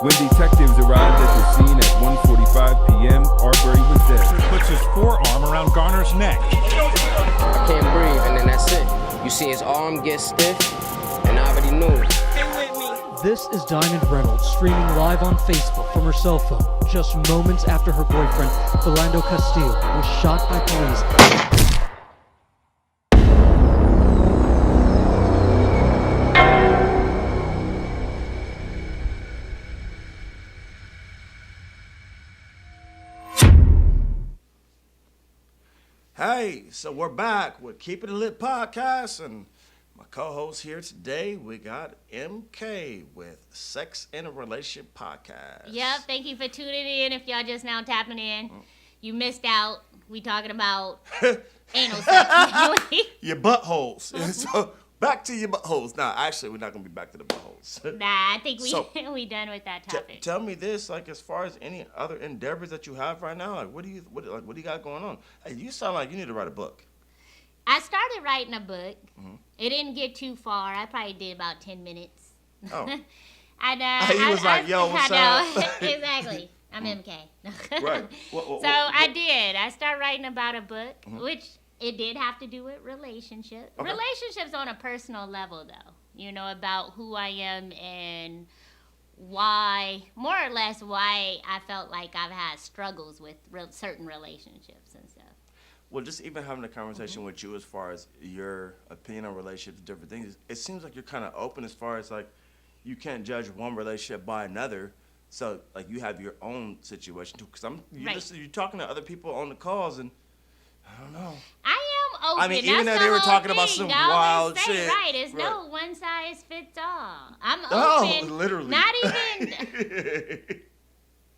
When detectives arrived at the scene at 1:45 p.m., Arbery was dead. Puts his forearm around Garner's neck. I can't breathe, and then that's it. You see his arm get stiff, and I already knew. This is Diamond Reynolds streaming live on Facebook from her cell phone just moments after her boyfriend, Philando Castile, was shot by police. Hey, so we're back with Keepin It Lit Podcast, and my co-host here today, we got Emm Kay with Sex and a Relationship Podcast. Yep, thank you for tuning in. If y'all just now tapping in, you missed out. We talking about anal sex. Your buttholes. So back to your buttholes. Nah, actually, we're not gonna be back to the buttholes. Nah, I think So, we done with that topic. Tell me this, like, as far as any other endeavors that you have right now, like, what do you got going on? Hey, you sound like you need to write a book. I started writing a book. It didn't get too far. I probably did about 10 minutes. Oh. And He was like, yo, what's up? Exactly. I'm Emm Kay. Right. I did. I started writing about a book, which it did have to do with relationships. Okay. Relationships on a personal level, though. You know, about who I am and why, more or less, why I felt like I've had struggles with certain relationships and stuff. Well, just even having a conversation with you as far as your opinion on relationships, different things, it seems like you're kind of open as far as, like, you can't judge one relationship by another. So, like, you have your own situation, too. Because you're talking to other people on the calls, and I don't know. I am open. I mean, even That's though they the were whole talking about thing. some I always wild say, shit. Right, it's Right. no one size fits all. I'm Oh, open. literally. Not even,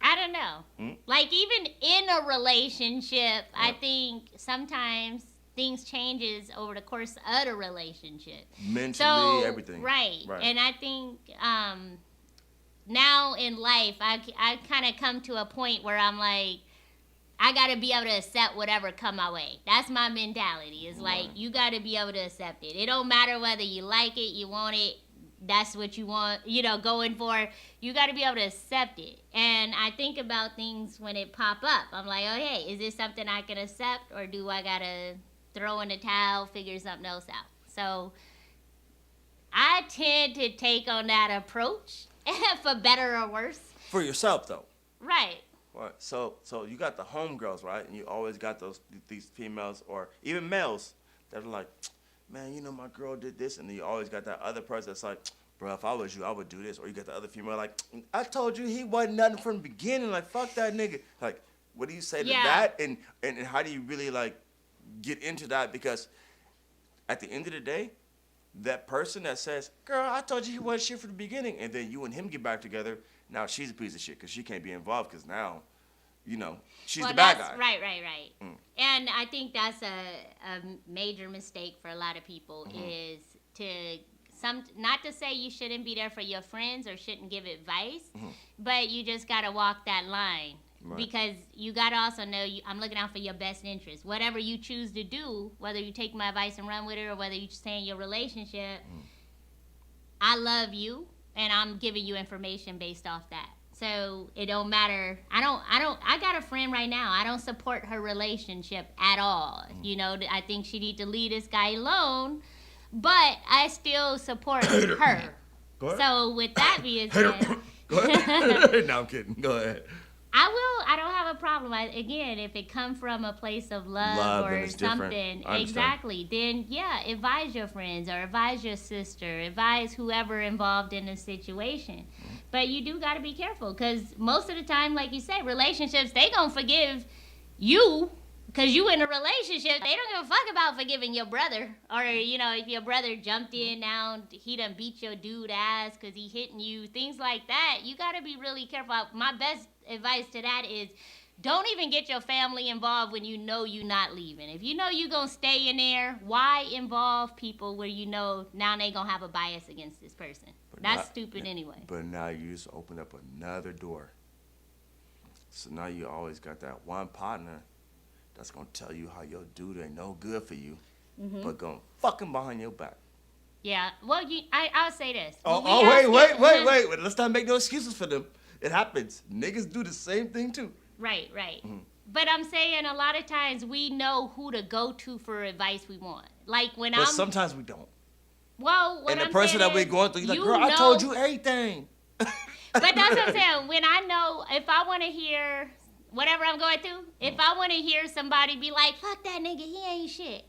I don't know. Like, even in a relationship, I think sometimes things changes over the course of the relationship. Mentally, everything. Right. And I think now in life, I kind of come to a point where I'm like, I got to be able to accept whatever come my way. That's my mentality. It's like, you got to be able to accept it. It don't matter whether you like it, you want it, that's what you want, going for. You got to be able to accept it. And I think about things when it pop up. I'm like, oh, hey, is this something I can accept, or do I got to throw in the towel, figure something else out? So I tend to take on that approach, for better or worse. For yourself, though. Right. Right. So you got the homegirls, right? And you always got these females or even males that are like, man, my girl did this. And then you always got that other person that's like, bro, if I was you, I would do this. Or you got the other female like, I told you he wasn't nothing from the beginning. Like, fuck that nigga. Like, what do you say to that? And how do you really, like, get into that? Because at the end of the day, that person that says, girl, I told you he wasn't shit from the beginning. And then you and him get back together. Now she's a piece of shit because she can't be involved because now, she's the bad guy. Right. And I think that's a major mistake for a lot of people is not to say you shouldn't be there for your friends or shouldn't give advice, but you just got to walk that line. Right. Because you got to also know I'm looking out for your best interest. Whatever you choose to do, whether you take my advice and run with it or whether you stay in your relationship, I love you. And I'm giving you information based off that. So it don't matter. I got a friend right now. I don't support her relationship at all. You know, I think she need to leave this guy alone, but I still support her. Go ahead. So with that being said, Go ahead. No, I'm kidding. Go ahead. I don't have a problem. Again, if it come from a place of love then or it's different. something, I understand. exactly, then yeah, advise your friends or advise your sister, advise whoever involved in the situation. But you do got to be careful, because most of the time, like you said, relationships, they gonna forgive you because you in a relationship. They don't give a fuck about forgiving your brother, or you know, if your brother jumped in now, he done beat your dude ass because he hitting you, things like that. You got to be really careful. My best advice to that is, don't even get your family involved when you know you're not leaving. If you know you're going to stay in there, why involve people where you know now they going to have a bias against this person? That's stupid anyway. But now you just opened up another door. So now you always got that one partner that's going to tell you how your dude ain't no good for you, but going to fuck him behind your back. Yeah, well, I'll say this. Wait. Let's not make no excuses for them. It happens. Niggas do the same thing too. Right. But I'm saying a lot of times we know who to go to for advice we want. Like when But sometimes we don't. Well, what and the I'm person saying that we're is, going through, you're like, you girl, I know- told you everything. But that's what I'm saying. When I know, if I want to hear whatever I'm going through, if I want to hear somebody be like, fuck that nigga, he ain't shit,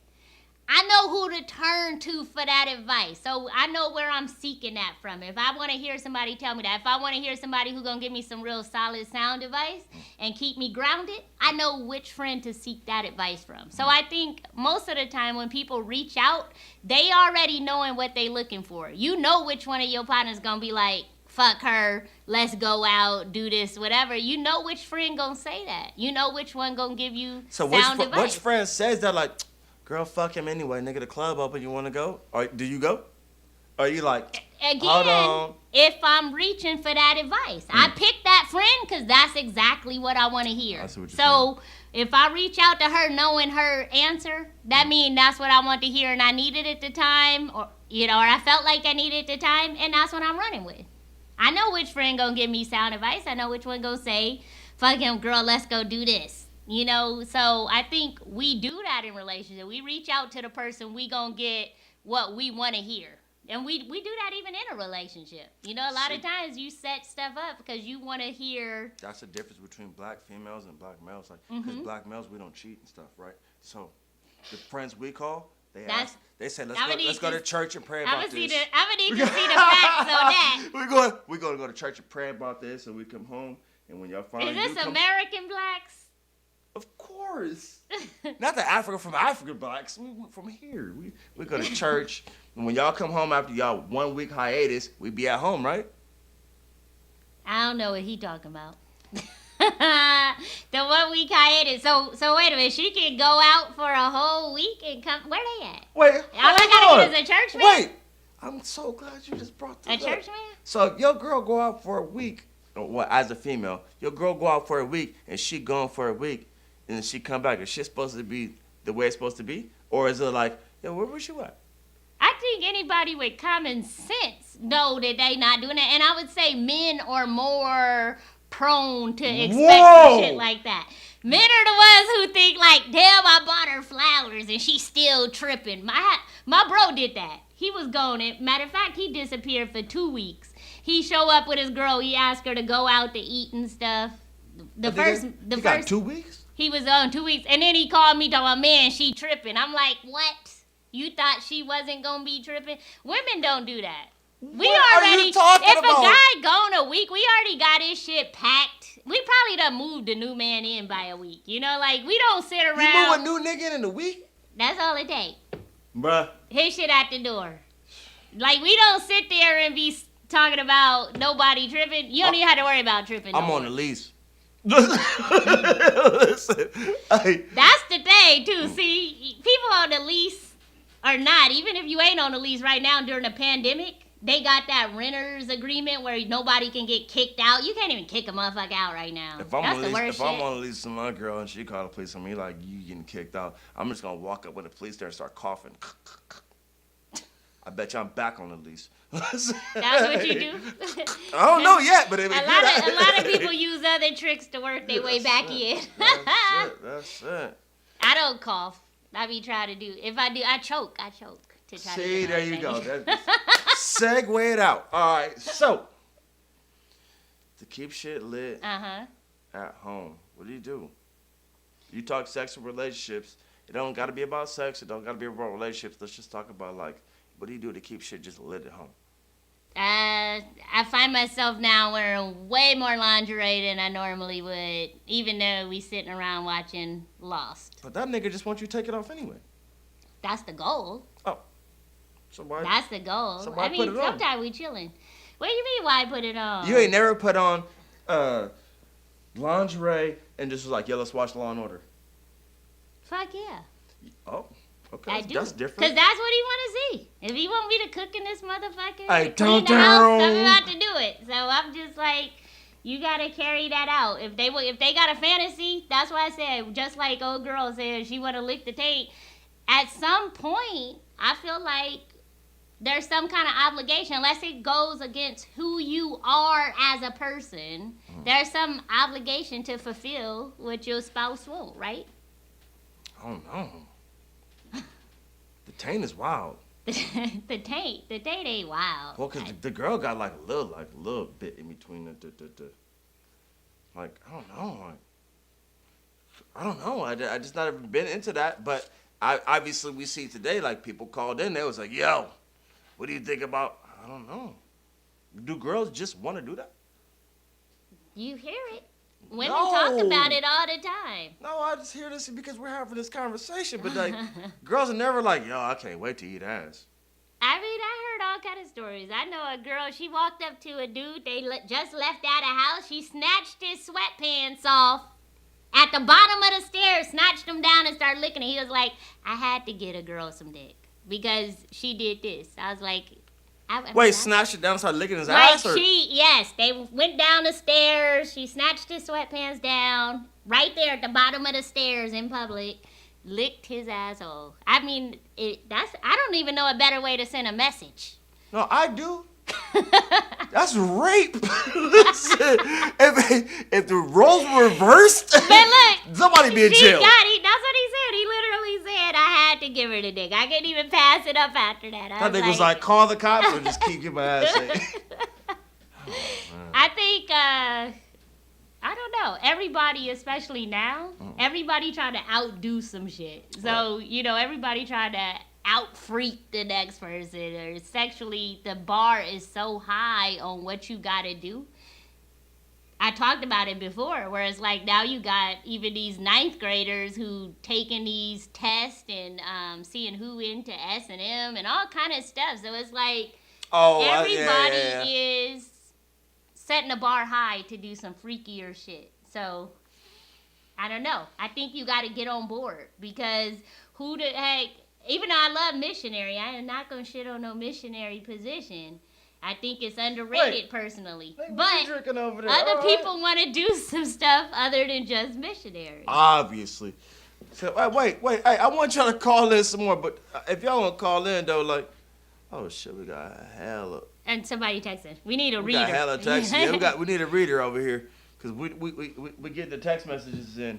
I know who to turn to for that advice. So I know where I'm seeking that from. If I want to hear somebody tell me that, if I want to hear somebody who's going to give me some real solid sound advice and keep me grounded, I know which friend to seek that advice from. So I think most of the time when people reach out, they already knowing what they looking for. You know which one of your partners going to be like, fuck her, let's go out, do this, whatever. You know which friend going to say that. You know which one going to give you sound advice. Which friend says that, like, girl, fuck him anyway, nigga, the club open, you want to go? Or do you go? Or you like, again, hold on. If I'm reaching for that advice, I picked that friend because that's exactly what I want to hear. I see what you're So if I reach out to her knowing her answer, that means that's what I want to hear and I needed at the time, or or I felt like I needed at the time, and that's what I'm running with. I know which friend gonna give me sound advice. I know which one gonna say, fuck him, girl, let's go do this. So I think we do that in relationships. We reach out to the person, we gonna get what we want to hear. And we do that even in a relationship. A lot of times you set stuff up because you want to hear. That's the difference between black females and black males. Like, because black males, we don't cheat and stuff, right? So the friends we call, they say, let's go to church and pray about this. I'm gonna need to see the facts on that. We're gonna go to church and pray about this, and we come home, and when y'all finally Is this American blacks? Of course. Not the African blacks. We from here. We go to church, and when y'all come home after y'all 1 week hiatus, we be at home, right? I don't know what he talking about. The 1 week hiatus. So wait a minute. She can go out for a whole week and come. Where they at? Wait. All I gotta get is a church man. Wait. I'm so glad you just brought this up. A church man? So your girl go out for a week. Well, as a female, your girl go out for a week, and she gone for a week, and then she come back. Is shit supposed to be the way it's supposed to be, or is it like, yo, where was you at? I think anybody with common sense know that they not doing that, and I would say men are more prone to expect some shit like that. Men are the ones who think like, damn, I bought her flowers and she's still tripping. My bro did that. He was gone. Matter of fact, he disappeared for 2 weeks. He show up with his girl. He asked her to go out to eat and stuff. He got 2 weeks? He was on 2 weeks, and then he called me talking about, man, she tripping. I'm like, what? You thought she wasn't gonna be tripping? Women don't do that. What are you talking if about? a guy gone a week, we already got his shit packed. We probably done moved the new man in by a week. Like we don't sit around. You move a new nigga in a week? That's all it takes. Bruh. His shit at the door. Like we don't sit there and be talking about nobody tripping. You don't even have to worry about tripping. I'm on the lease. Listen, that's the thing too. See, people on the lease or not, even if you ain't on the lease right now during the pandemic, they got that renters agreement where nobody can get kicked out. You can't even kick a motherfucker out right now. If I'm on the lease with my girl and she call the police on me like you getting kicked out, I'm just gonna walk up with the police there and start coughing. I bet you I'm back on the lease. That's what you do? I don't know yet, but a lot of people use other tricks to work their way back in. That's it. I don't cough. I be trying to do. If I do, I choke. To try See, to there you go. Segue it out. All right, so to keep shit lit at home, what do? You talk sexual relationships. It don't got to be about sex. It don't got to be about relationships. Let's just talk about, like, what do you do to keep shit just lit at home? I find myself now wearing way more lingerie than I normally would, even though we sitting around watching Lost. But that nigga just wants you to take it off anyway. That's the goal. Oh. So why? That's the goal. So why put it on? Sometimes we chilling. What do you mean, why put it on? You ain't never put on lingerie and just was like, yeah, let's watch Law and Order. Fuck yeah. Oh, okay. I do. That's different. Because that's what he want to see. If he want me to cook in this motherfucker, hey, clean the house, I'm about to do it. So I'm just like, you gotta carry that out. If they got a fantasy, that's why I said, just like old girl said, she want to lick the tape. At some point, I feel like there's some kind of obligation, unless it goes against who you are as a person. There's some obligation to fulfill what your spouse won't, right? I don't know. The taint is wild. the taint ain't wild. Well, because the girl got like a little bit in between the like, I don't know. I just not ever been into that, but obviously we see today, like, people called in, they was like, yo, what do you think about, I don't know. Do girls just want to do that? You hear it. Women talk about it all the time. No, I just hear this because we're having this conversation, but like, girls are never like, yo, I can't wait to eat ass. I mean, I heard all kind of stories. I know a girl, she walked up to a dude, they just left out of house, she snatched his sweatpants off at the bottom of the stairs, snatched them down and started licking it. He was like, I had to get a girl some dick because she did this. I was like, wait, snatched it down and started licking his like ass? Or? Yes, they went down the stairs. She snatched his sweatpants down right there at the bottom of the stairs in public, licked his asshole. I mean, I don't even know a better way to send a message. No, I do. That's rape. Listen, if the roles were reversed, but look, somebody be in jail. That's what he said. He literally said, I had to give her the dick. I couldn't even pass it up after that. That nigga was like, call the cops or just keep getting my ass ate. I think, I don't know. Everybody, especially now, everybody trying to outdo some shit. So, everybody trying to out-freak the next person, or sexually, the bar is so high on what you gotta do. I talked about it before, where it's like now you got even these 9th graders who taking these tests and seeing who into S&M and all kind of stuff. So it's like everybody is setting the bar high to do some freakier shit. So I don't know. I think you got to get on board, because who the heck? Even though I love missionary, I am not gonna shit on no missionary position. I think it's underrated personally. But other people want to do some stuff other than just missionary. Obviously. So, wait. Hey, I want y'all to call in some more, but if y'all want to call in, though, like, oh, shit, we got a hella. And somebody texting. We need a reader. We got hella texting. Yeah, we need a reader over here, because we get the text messages in.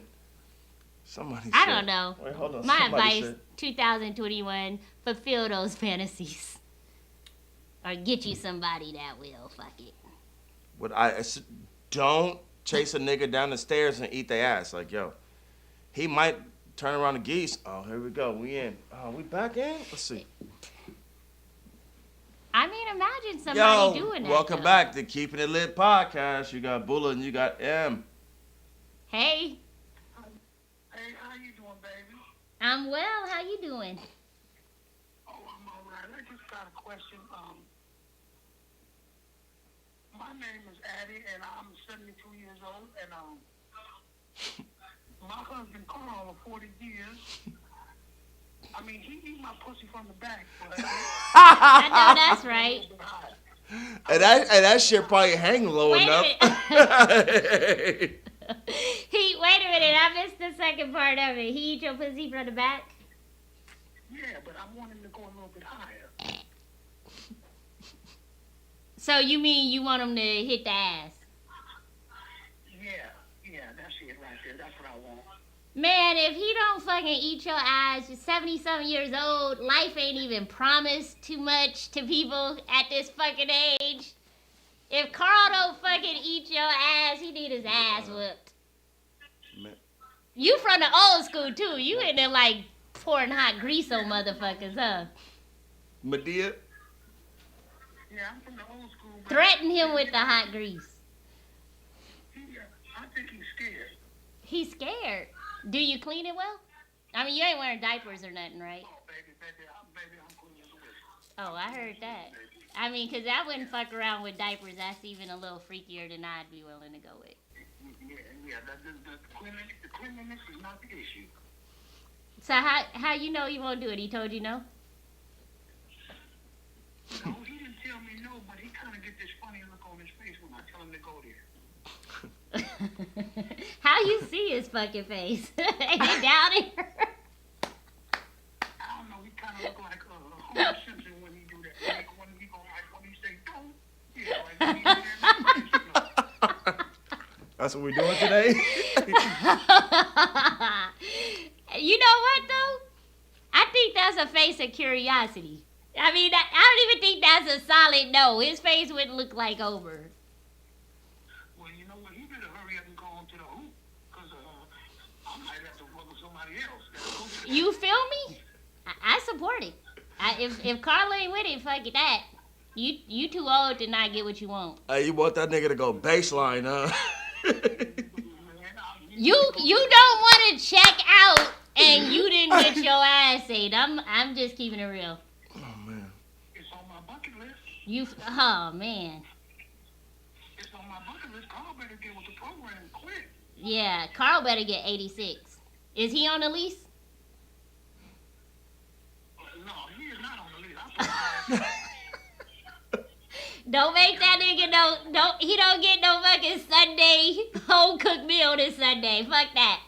Somebody I don't know. Wait, hold on. My advice, 2021, fulfill those fantasies. Or get you somebody that will. Fuck it. Don't chase a nigga down the stairs and eat their ass. Like, yo, he might turn around the geese. Oh, here we go. We in. Oh, we back in? Let's see. I mean, imagine somebody doing that. Welcome back to Keepin It Lit podcast. You got Bula and you got Emm. Hey. Hey, how you doing, baby? I'm well. How you doing? Oh, I'm all right. I just got a question. My name is Addie, and I'm 72 years old, and my husband Carl of 40 years. I mean, he eat my pussy from the back. I know that's right. And that shit probably hang low enough. Wait a minute, I missed the second part of it. He eat your pussy from the back? Yeah, but I want him to go a little bit higher. So you mean you want him to hit the ass? Yeah, that's it right there. That's what I want. Man, if he don't fucking eat your ass, you're 70-something years old, life ain't even promised too much to people at this fucking age. If Carl don't fucking eat your ass, he need his ass whooped. Man. You from the old school, too. You in there, like, pouring hot grease on motherfuckers, huh? Medea? Yeah, I'm from the old school. Threaten him with the hot grease. I think he's scared. He's scared. Do you clean it well? I mean, you ain't wearing diapers or nothing, right? Oh, baby, I'm clean as a whistle. Oh, I heard that. I mean, because I wouldn't fuck around with diapers. That's even a little freakier than I'd be willing to go with. Yeah, the cleanliness is not the issue. So how you know he won't do it? He told you no? No, he didn't tell me no, but he kind of get this funny look on his face when I tell him to go there. How you see his fucking face? Ain't he down here? I don't know, he kind of look like Homer Simpson when he do that. When he go like, when he say don't, yeah, like when he do that. That's what we're doing today? You know what, though? I think that's a face of curiosity. I mean, I don't even think that's a solid no. His face wouldn't look like over. Well, you know what? He better hurry up and go on to the hoop, because I might have to work with somebody else. You feel me? I support it. If Carl ain't with it, fuck it, that. You too old to not get what you want. Hey, you want that nigga to go baseline, huh? You don't want to check out and you didn't get your ass ate. I'm just keeping it real. Oh man. It's on my bucket list. Oh man. It's on my bucket list. Carl better get with the program quick. Yeah, Carl better get 86. Is he on the lease? No, he is not on the lease. Don't make that nigga he don't get no fucking Sunday home cooked meal this Sunday. Fuck that.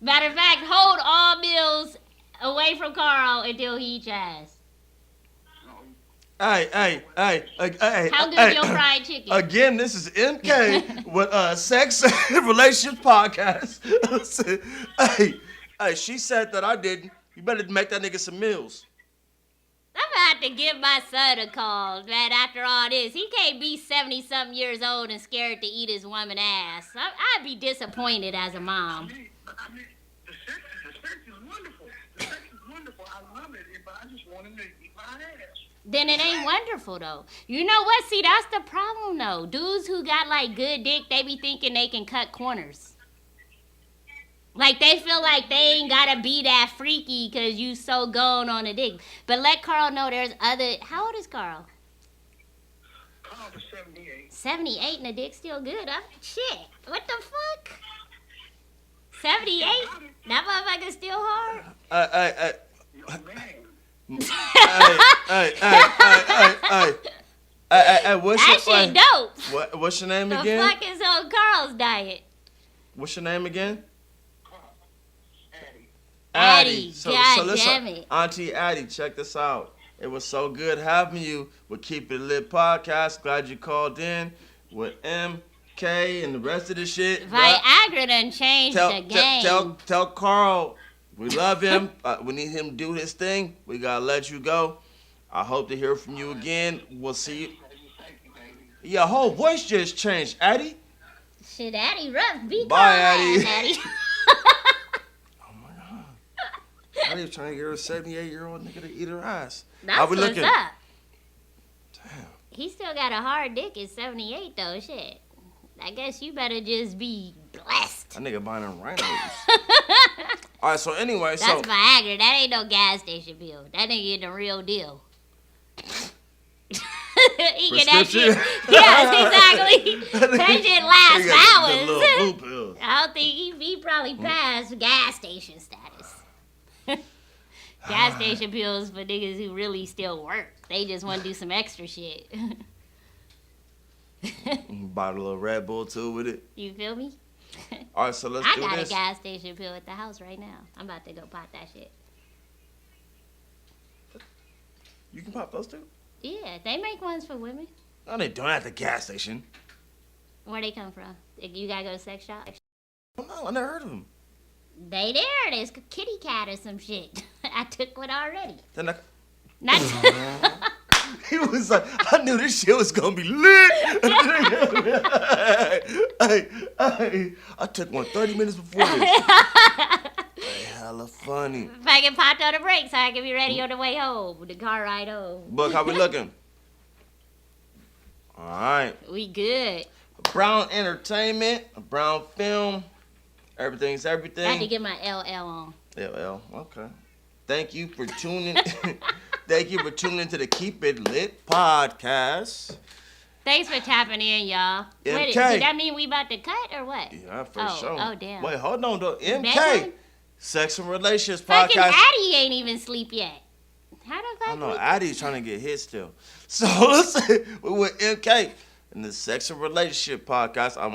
Matter of fact, hold all meals away from Carl until he eats your ass. Hey. How good your fried chicken? Again, this is Emm Kay with Sex and Relationships Podcast. hey, she said that I didn't. You better make that nigga some meals. I'm gonna have to give my son a call, man, after all this. He can't be 70-something years old and scared to eat his woman ass. I'd be disappointed as a mom. I mean, the sex is wonderful. The sex is wonderful. I love it, but I just want him to eat my ass. Then it ain't wonderful, though. You know what? See, that's the problem, though. Dudes who got, like, good dick, they be thinking they can cut corners. Like, they feel like they ain't gotta be that freaky because you so gone on a dick. But let Carl know there's other... How old is Carl? Carl is 78. 78 and the dick's still good, huh? Shit. What the fuck? 78? That motherfucker's still hard? Hey, what's that shit dope. What's your name again? The fuck is on Carl's diet? What's your name again? Addie. So God listen, damn it. Auntie Addie, check this out. It was so good having you with Keepin It Lit podcast. Glad you called in with Emm Kay and the rest of the shit. Viagra done changed the game. Tell Carl we love him. We need him to do his thing. We gotta let you go. I hope to hear from you again. We'll see you. Your whole voice just changed, Addie. Shit, Addie rough. Be Bye, Addie. Addie. I was trying to get her a 78-year-old nigga to eat her ass. That's How we what's looking? up. Damn. He still got a hard dick at 78, though. Shit. I guess you better just be blessed. That nigga buying them rhinos. All right, so anyway, That's Viagra. That ain't no gas station bill. That nigga get the real deal. He get that shit. Yes, exactly. That shit lasts hours. The little blue pills. I don't think he probably passed gas station status. Gas station pills for niggas who really still work. They just want to do some extra shit. Bottle of Red Bull too with it. You feel me? All right, so let's do I got this. a gas station pill at the house right now. I'm about to go pop that shit. You can pop those too? Yeah, they make ones for women. No, they don't at the gas station. Where they come from? You gotta go to sex shop? No, I never heard of them. They there. There's a kitty cat or some shit. I took one already. Then Not he was like, I knew this shit was gonna be lit. I took one 30 minutes before this. Hella funny. If I can pop on the brakes, so I can be ready on the way home. The car ride home. Buck, how we looking? All right. We good. Brown Entertainment, a Brown Film. Everything's everything. I had to get my LL on. LL, okay. Thank you for tuning. Thank you for tuning into the Keep It Lit podcast. Thanks for tapping in, y'all. Wait, Kay. did that mean we about to cut or what? Yeah, for sure. Oh, damn. Wait, hold on, though. Emm That Kay, one? Sex and Relationships Fucking podcast. Addie ain't even sleep yet. How the I fuck? know we- Addie's trying to get hit still. So let's say we're with Emm Kay in the Sex and Relationship podcast. I'm